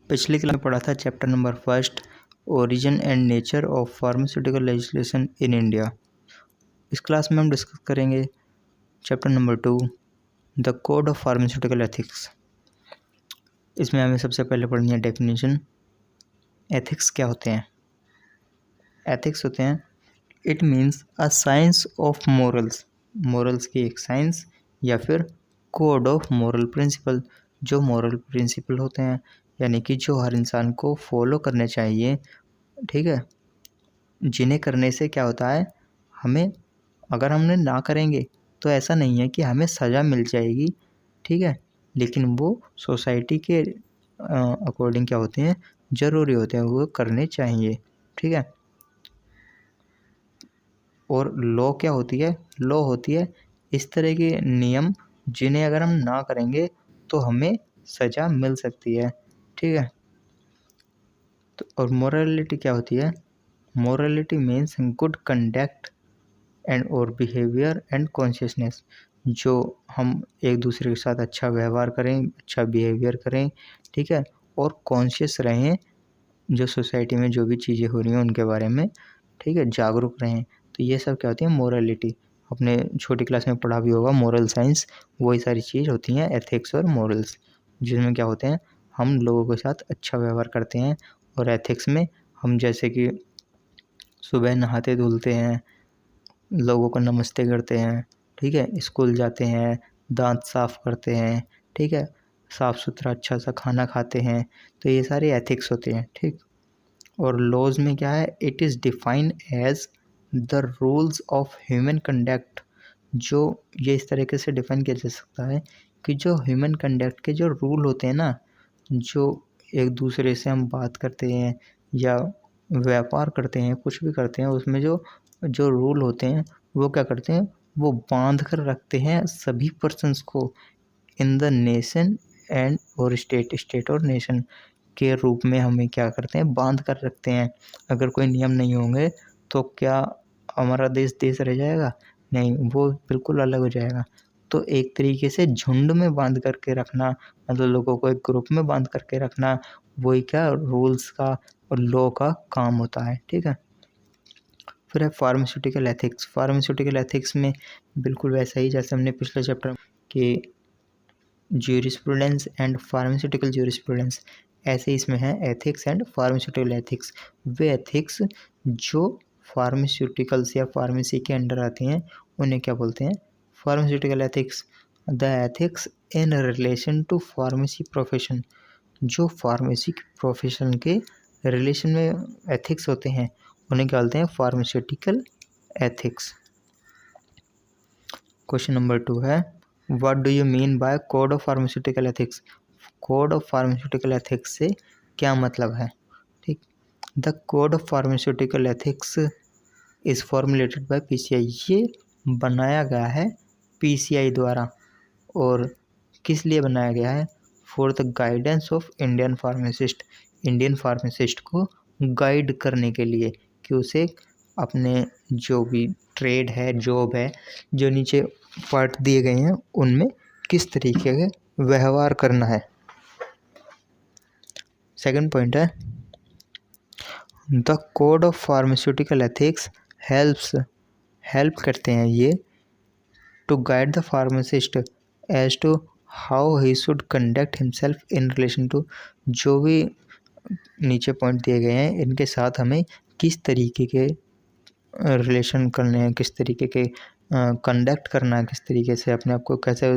पिछली क्लास में पढ़ा था chapter number first, origin and nature of pharmaceutical legislation in India. इस क्लास में हम डिस्कस करेंगे chapter number 2, the code of pharmaceutical ethics. इसमें हमें सबसे पहले पढ़नी है डेफिनेशन। एथिक्स क्या होते हैं? एथिक्स होते हैं, it means a science of morals, morals की एक साइंस या फिर कोड ऑफ मोरल प्रिंसिपल, जो मोरल प्रिंसिपल होते हैं, यानी कि जो हर इंसान को फॉलो करने चाहिए, ठीक है, जिन्हें करने से क्या होता है, हमें अगर हमने ना करेंगे तो ऐसा नहीं है कि हमें सज़ा मिल जाएगी, ठीक है, लेकिन वो सोसाइटी के अकॉर्डिंग क्या होते हैं, ज़रूरी होते हैं, वो करने चाहिए, ठीक है। और लॉ क्या होती है? लॉ होती है इस तरह के नियम जिन्हें अगर हम ना करेंगे तो हमें सज़ा मिल सकती है, ठीक है। तो और मोरालिटी क्या होती है? Morality means good conduct and और बिहेवियर एंड कॉन्शियसनेस, जो हम एक दूसरे के साथ अच्छा व्यवहार करें, अच्छा बिहेवियर करें, ठीक है, और कॉन्शियस रहें, जो सोसाइटी में जो भी चीज़ें हो रही हैं उनके बारे में, ठीक है, जागरूक रहें। तो ये सब क्या होती है? मोरालिटी। अपने छोटी क्लास में पढ़ा भी होगा मोरल साइंस, वही सारी चीज़ होती हैं एथिक्स और मोरल्स, जिसमें क्या होते हैं, हम लोगों के साथ अच्छा व्यवहार करते हैं। और एथिक्स में हम जैसे कि सुबह नहाते धुलते हैं, लोगों को नमस्ते करते हैं, ठीक है, स्कूल जाते हैं, दांत साफ़ करते हैं, ठीक है, साफ़ सुथरा अच्छा सा खाना खाते हैं, तो ये सारे एथिक्स होते हैं, ठीक। और लॉज में क्या है? It is defined as the rules of human conduct, जो ये इस तरीके से डिफाइन किया जा सकता है कि जो ह्यूमन कंडक्ट के जो रूल होते हैं ना, जो एक दूसरे से हम बात करते हैं या व्यापार करते हैं, कुछ भी करते हैं, उसमें जो जो रूल होते हैं वो क्या करते हैं, वो बांध कर रखते हैं सभी पर्सन्स को इन द नेशन एंड और स्टेट और नेशन के रूप में हमें क्या करते हैं, बांध कर रखते हैं। अगर कोई नियम नहीं होंगे तो क्या हमारा देश रह जाएगा? नहीं, वो बिल्कुल अलग हो जाएगा। तो एक तरीके से झुंड में बांध करके रखना, मतलब लोगों को एक ग्रुप में बांध करके रखना, वही क्या रूल्स का और लॉ का काम होता है, ठीक है। फिर है फार्मास्यूटिकल एथिक्स। फार्मास्यूटिकल एथिक्स में बिल्कुल वैसा ही जैसे हमने पिछले चैप्टर कि ज्यूरिस्प्रूडेंस एंड फार्मास्यूटिकल ज्यूरिस्प्रूडेंस, ऐसे इसमें है एथिक्स एंड फार्मास्यूटिकल एथिक्स। वे एथिक्स जो फार्मास्यूटिकल्स या फार्मेसी के अंडर आते हैं उन्हें क्या बोलते हैं? Pharmaceutical ethics. The ethics in relation to pharmacy profession, जो फार्मेसी प्रोफेशन के रिलेशन में एथिक्स होते हैं उन्हें क्या बोलते हैं? Pharmaceutical ethics. क्वेश्चन नंबर 2 है, what do you mean by code of pharmaceutical ethics? Code of pharmaceutical ethics से क्या मतलब है, ठीक। The code of pharmaceutical ethics is formulated bye PCI, ये बनाया गया है पीसीआई द्वारा। और किस लिए बनाया गया है? For the guidance of Indian pharmacist, Indian pharmacist को गाइड करने के लिए कि उसे अपने जो भी ट्रेड है, जॉब है, जो नीचे पार्ट दिए गए हैं उनमें किस तरीके के व्यवहार करना है। सेकंड पॉइंट है, the code of pharmaceutical ethics help करते हैं ये to guide the pharmacist as to how he should conduct himself in relation to, जो भी नीचे पॉइंट दिए गए हैं इनके साथ हमें किस तरीके के रिलेशन करने हैं, किस तरीके के कंडक्ट करना है, किस तरीके से अपने आप को कैसे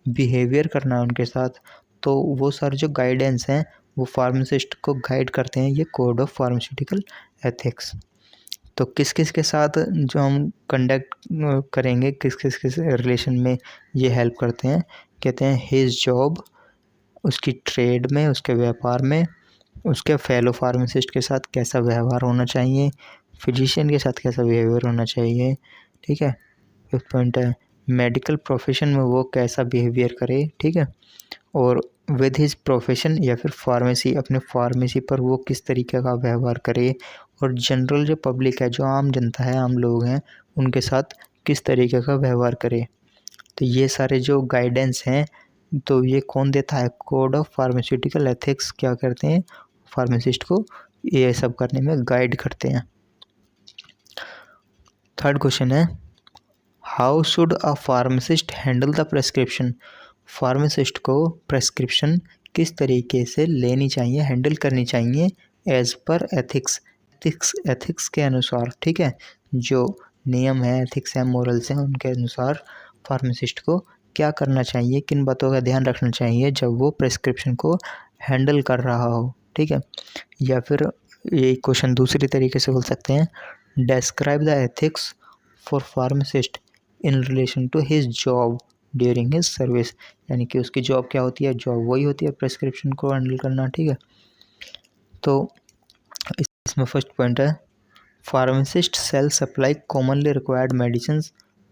बिहेवियर करना है उनके साथ। तो वो सारे जो गाइडेंस हैं वो फार्मासिस्ट को गाइड करते हैं, ये कोड ऑफ फार्मास्यूटिकल एथिक्स। तो किस किस के साथ जो हम कंडक्ट करेंगे, किस किस के रिलेशन में ये हेल्प करते हैं? कहते हैं हिज जॉब, उसकी ट्रेड में, उसके व्यापार में, उसके फेलो फार्मासिस्ट के साथ कैसा व्यवहार होना चाहिए, फिजिशियन के साथ कैसा बिहेवियर होना चाहिए, ठीक है। फिफ्थ पॉइंट है, मेडिकल प्रोफेशन में वो कैसा बिहेवियर करे, ठीक है। और विद हिज प्रोफेशन या फिर फार्मेसी, अपने फार्मेसी पर वो किस तरीके का व्यवहार करे। और जनरल जो पब्लिक है, जो आम जनता है, आम लोग हैं, उनके साथ किस तरीके का व्यवहार करे। तो ये सारे जो गाइडेंस हैं तो ये कौन देता है? कोड ऑफ फार्मास्यूटिकल एथिक्स क्या करते हैं? फार्मासिस्ट को ये सब करने में गाइड करते हैं। थर्ड क्वेश्चन है, how should a pharmacist handle the prescription? Pharmacist को प्रेस्क्रिप्शन किस तरीके से लेनी चाहिए, हैंडल करनी चाहिए एज पर एथिक्स, एथिक्स के अनुसार, ठीक है, जो नियम है, एथिक्स है, मोरल्स हैं, उनके अनुसार फार्मासिस्ट को क्या करना चाहिए, किन बातों का ध्यान रखना चाहिए जब वो प्रेस्क्रिप्शन को हैंडल कर रहा हो, ठीक है। या फिर ये क्वेश्चन दूसरी तरीके से बोल सकते हैं, describe the ethics for pharmacist in relation to his job during his service, यानी कि उसकी जॉब क्या होती है? जॉब वही होती है प्रेस्क्रिप्शन को हैंडल करना, ठीक है। तो इसमें फर्स्ट पॉइंट है, pharmacist sell supply commonly required medicine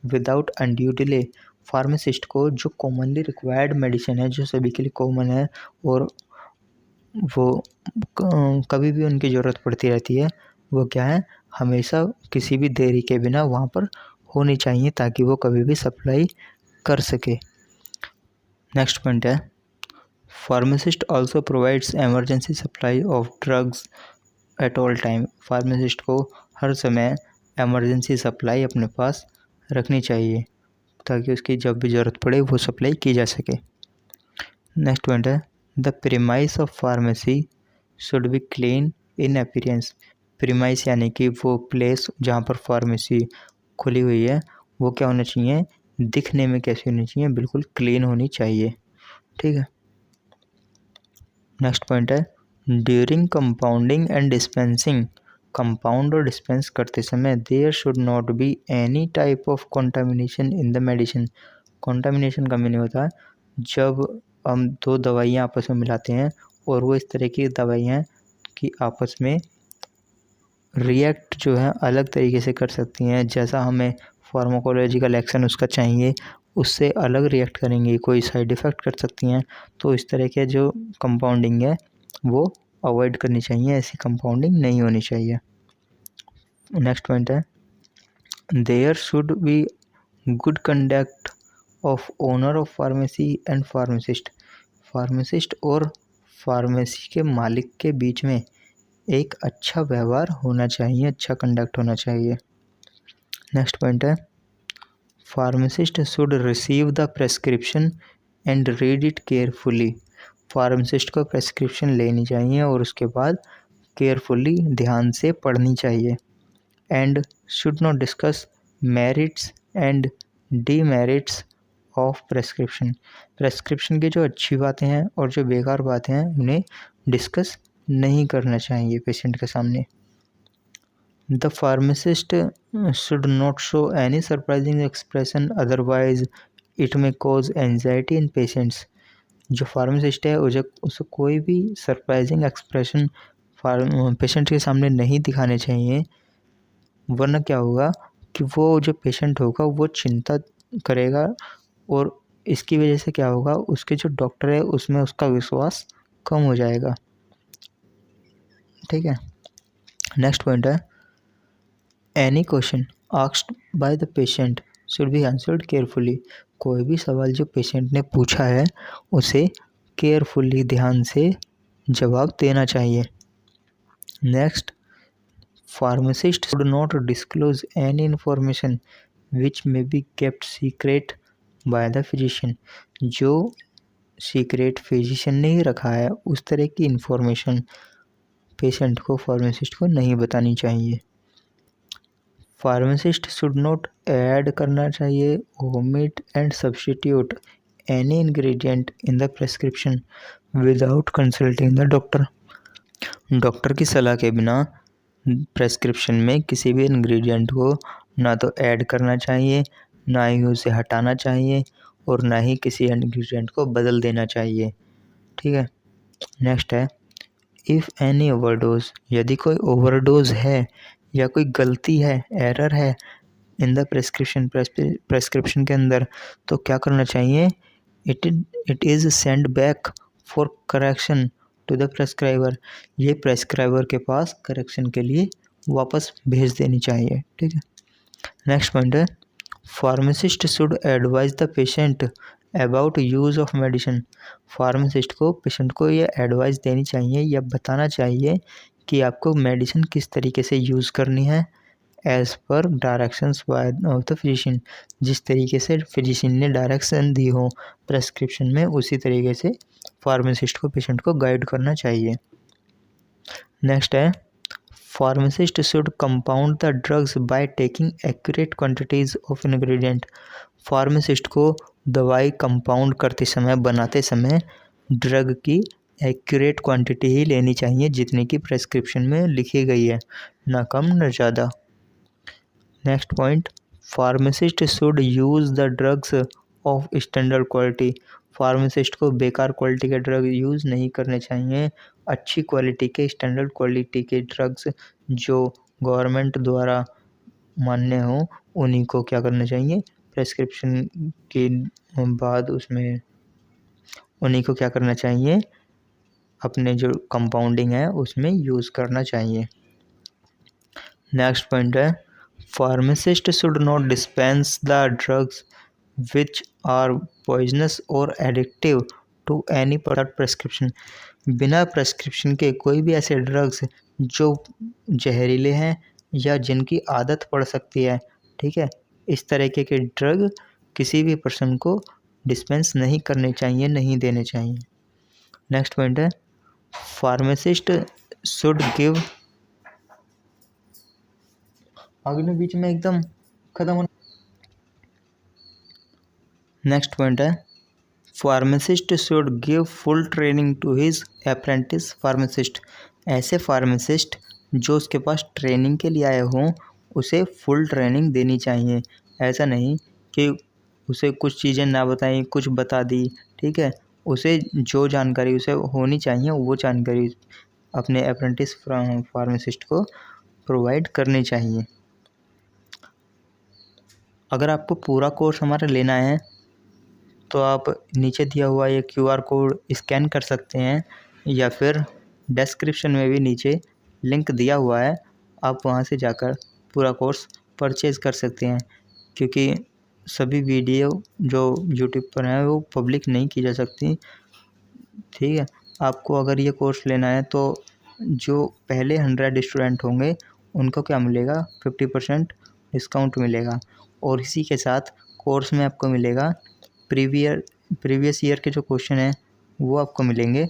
without undue delay. Pharmacist को जो कॉमनली रिक्वायर्ड मेडिसिन है, जो सभी के लिए कॉमन है और वो कभी भी उनकी ज़रूरत पड़ती रहती है, वो क्या है? हमेशा किसी भी देरी के बिना वहाँ पर होनी चाहिए ताकि वो कभी भी सप्लाई कर सके। नेक्स्ट पॉइंट है, pharmacist also provides emergency supply of drugs at all time. Pharmacist को हर समय एमरजेंसी सप्लाई अपने पास रखनी चाहिए ताकि उसकी जब भी ज़रूरत पड़े वो सप्लाई की जा सके। नेक्स्ट पॉइंट है, the premise of pharmacy should be clean in appearance. Premise यानी कि वो प्लेस जहाँ पर फार्मेसी खुली हुई है वो क्या होना चाहिए? दिखने में कैसी होनी चाहिए? बिल्कुल क्लीन होनी चाहिए, ठीक है। नेक्स्ट पॉइंट है, during compounding and dispensing, compound और डिस्पेंस करते समय there should not be any type of contamination in the medicine. Contamination का मीनिंग होता है जब हम दो दवाइयाँ आपस में मिलाते हैं और वो इस तरह की दवाइयाँ कि आपस में रिएक्ट जो है अलग तरीके से कर सकती हैं, जैसा हमें फार्माकोलॉजिकल एक्शन उसका चाहिए उससे अलग रिएक्ट करेंगी, कोई साइड इफ़ेक्ट कर सकती हैं। तो इस तरह के जो कंपाउंडिंग है वो अवॉइड करनी चाहिए, ऐसी कंपाउंडिंग नहीं होनी चाहिए। नेक्स्ट पॉइंट है, there should be good conduct of owner of pharmacy and pharmacist. Pharmacist और फार्मेसी के मालिक के बीच में एक अच्छा व्यवहार होना चाहिए, अच्छा कंडक्ट होना चाहिए। नेक्स्ट पॉइंट है, pharmacist should receive the prescription and read it carefully. Pharmacist को प्रेस्क्रिप्शन लेनी चाहिए और उसके बाद केयरफुली ध्यान से पढ़नी चाहिए। And should not discuss merits and demerits of prescription. Prescription की जो अच्छी बातें हैं और जो बेकार बातें हैं उन्हें डिस्कस नहीं करना चाहिए पेशेंट के सामने। The pharmacist should not show any surprising expression otherwise it में कॉज एंजाइटी इन पेशेंट्स। जो फार्मासिस्ट है उसे कोई भी सरप्राइजिंग एक्सप्रेशन पेशेंट के सामने नहीं दिखाने चाहिए, वरना क्या होगा कि वो जो पेशेंट होगा वो चिंता करेगा और इसकी वजह से क्या होगा, उसके जो डॉक्टर है उसमें उसका विश्वास कम हो जाएगा, ठीक है। नेक्स्ट पॉइंट है, any question asked by the patient should be answered carefully. कोई भी सवाल जो पेशेंट ने पूछा है उसे केयरफुली ध्यान से जवाब देना चाहिए। Next, pharmacist should not disclose any information which may be kept secret by the physician. जो सीक्रेट फिजिशियन ने ही रखा है उस तरह की इन्फॉर्मेशन पेशेंट को, फार्मासिस्ट को नहीं बतानी चाहिए। फार्मासिस्ट शुड नॉट ऐड करना चाहिए omit and substitute any ingredient in the prescription without consulting the doctor. Doctor की सलाह के बिना प्रेस्क्रिप्शन में किसी भी इंग्रेडिएंट को ना तो ऐड करना चाहिए, ना ही उसे हटाना चाहिए और ना ही किसी इंग्रेडिएंट को बदल देना चाहिए, ठीक है। नेक्स्ट है, इफ़ एनी ओवरडोज, यदि कोई ओवरडोज है या कोई गलती है, एरर है इन द प्रेस्क्रिप्शन के अंदर, तो क्या करना चाहिए? It is send back for correction to the prescriber. ये प्रेस्क्राइबर के पास करेक्शन के लिए वापस भेज देनी चाहिए, ठीक है। नेक्स्ट पॉइंट है, pharmacist should advise the patient about use of medicine, pharmacist को पेशेंट को ये एडवाइस देनी चाहिए या बताना चाहिए कि आपको मेडिसिन किस तरीके से यूज़ करनी है as per directions of the physician, जिस तरीके से फिजिशियन ने डायरेक्शन दी हो प्रेस्क्रिप्शन में उसी तरीके से फार्मासिस्ट को पेशेंट को गाइड करना चाहिए। नेक्स्ट है pharmacist should compound the drugs by taking accurate quantities of ingredient, pharmacist को दवाई कंपाउंड करते समय बनाते समय ड्रग की एक्यूरेट क्वांटिटी ही लेनी चाहिए जितनी की प्रेस्क्रिप्शन में लिखी गई है, ना कम न ज़्यादा। Next point, pharmacist should use the drugs of standard quality, pharmacist को बेकार क्वालिटी के ड्रग यूज़ नहीं करने चाहिए, अच्छी क्वालिटी के स्टैंडर्ड क्वालिटी के ड्रग्स जो गवर्नमेंट द्वारा मान्य हो उन्हीं को क्या करना चाहिए, प्रेस्क्रिप्शन के बाद उसमें उन्हीं को क्या करना चाहिए, अपने जो कंपाउंडिंग है उसमें यूज़ करना चाहिए। नेक्स्ट पॉइंट है pharmacist should not dispense the drugs which are poisonous और एडिक्टिव टू एनी प्रेस्क्रिप्शन, बिना प्रेस्क्रिप्शन के कोई भी ऐसे ड्रग्स जो जहरीले हैं या जिनकी आदत पड़ सकती है, ठीक है, इस तरीके के ड्रग किसी भी पर्सन को डिस्पेंस नहीं करने चाहिए, नहीं देने चाहिए। नेक्स्ट पॉइंट है फार्मासिस्ट शुड गिव, आगे बीच में एकदम खत्म होना। नेक्स्ट पॉइंट है pharmacist should give full training to his apprentice pharmacist, ऐसे फार्मासिस्ट जो उसके पास ट्रेनिंग के लिए आए हों उसे फुल ट्रेनिंग देनी चाहिए, ऐसा नहीं कि उसे कुछ चीज़ें ना बताई कुछ बता दी, ठीक है, उसे जो जानकारी उसे होनी चाहिए वो जानकारी अपने अप्रेंटिस फार्मासिस्ट को प्रोवाइड करनी चाहिए। अगर आपको पूरा कोर्स हमारा लेना है तो आप नीचे दिया हुआ ये QR कोड स्कैन कर सकते हैं या फिर डिस्क्रिप्शन में भी नीचे लिंक दिया हुआ है, आप वहां से जाकर पूरा कोर्स परचेज़ कर सकते हैं, क्योंकि सभी वीडियो जो YouTube पर हैं वो पब्लिक नहीं की जा सकती, ठीक है। आपको अगर ये कोर्स लेना है तो जो पहले 100 स्टूडेंट होंगे उनको क्या मिलेगा, 50% डिस्काउंट मिलेगा, और इसी के साथ कोर्स में आपको मिलेगा प्रीवियस ईयर के जो क्वेश्चन हैं वो आपको मिलेंगे,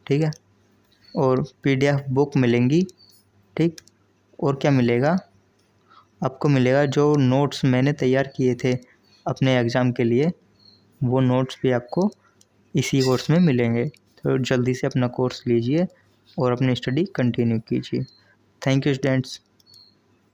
ठीक है, और PDF बुक मिलेंगी, ठीक, और क्या मिलेगा, आपको मिलेगा जो नोट्स मैंने तैयार किए थे अपने एग्ज़ाम के लिए, वो नोट्स भी आपको इसी कोर्स में मिलेंगे। तो जल्दी से अपना कोर्स लीजिए और अपनी स्टडी कंटिन्यू कीजिए। Thank you students.